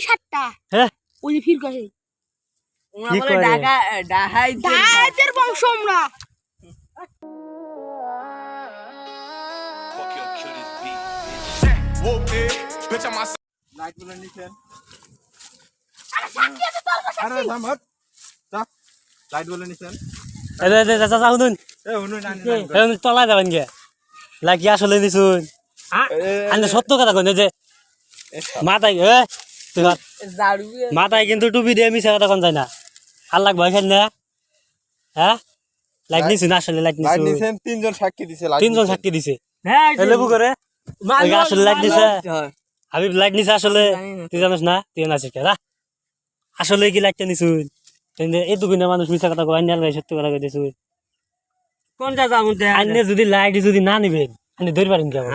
সাতটা হ্যাঁ ওই যে ফির কাছে ওরা বলে ডাহাইতের বংশ আমরা লাইট গুলো নিছেন আরে সাক্ষী আছে তোর কাছে আরে থামত তা লাইট গুলো নিছেন এ চাচা শুনুন এ হুনু না এখন তলায় যাবেন গে লাগি আসলে নিছুন আনে সত্য কথা কই যে মাথায় তুই ঝাড়ু মাথায় কিন্তু টুপি দিয়ে মিশা কথা কোন যায় না আল্লাহ ভয় খান না হ্যাঁ লাইট নিছুন আসলে লাইট লাইট নিছুন নিছেন তিনজন সাক্ষী দিছে লাইট তিনজন সাক্ষী দিছে হ্যাঁ লেবু করে ওই আসলে লাইট দিছে হয় হাবিব লাইট নিছে আসলে তুই জানিস না তুই না শিখে আসলে কি লাইটটা নিছুন এই দুগুনা মানুষ মিশা কথা কয় না সত্য কথা কই দিছুন কোনটা যাবো আন্নে যদি লাইট যদি না নিবেন আন্নে ধরে পারেন কেমন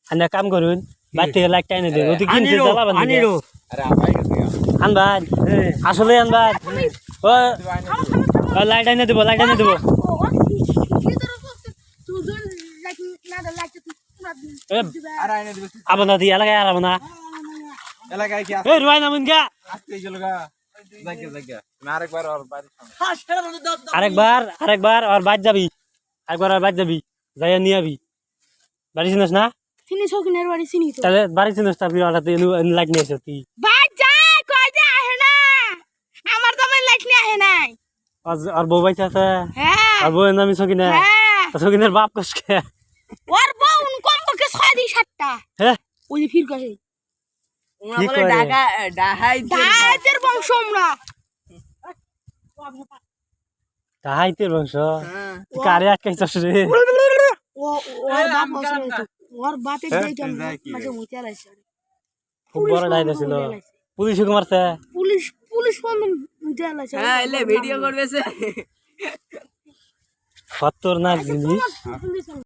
আন্নে কাম করুন বাইর থেকে লাইট টাইনে দেন ওটি কিনছে জ্বালাবেন আনিরো আরে আপাই গেছে আনবান আসলে আনবান ও লাইট আইনে দেবো লাইট আইনে দেবো আরে আইনে দিবে আবনা দি এলাকায় আর আবনা এলাকায় কি এই রুয়াই নামুন গা আজকে গেল গা জায়গা আমি আরেকবার আর বাড়ি আরেকবার আর বাদ যাবি একবার আর বাদ যাবি যাইয়া নিয়ে আবি বাড়ি চিনিস না চিনি সকিনের বাড়ি চিনি তো তাহলে বাড়ি চিনিস না হঠাৎ লাইট নিয়ে এসো তুই বাদ যায় কই যে আহে না আমার তো লাইট নিয়ে আহে নাই আর বউ বাইছে আছে হ্যাঁ আর বউয়ের নামই সকিনা হ্যাঁ সকিনের বাপ কসকে ওর বউ কম পক্ষে 6 দিন 7টা হ্যাঁ ওই যে ফির কাছে ওরা বলে ডাহাইতের বংশ আমরা তাহাইতের বংশ কারে আটকাইছস রে ও ওর বাপ বসে তো ওর বাপের যাইতাম মাঝে মুতে আলাইছে খুব বড় ডাইন ছিল পুলিশকে মারছে পুলিশ ফোন মুতে আলাইছে হ্যাঁ এলে ভিডিও করবেছে খতরনাক জিনিস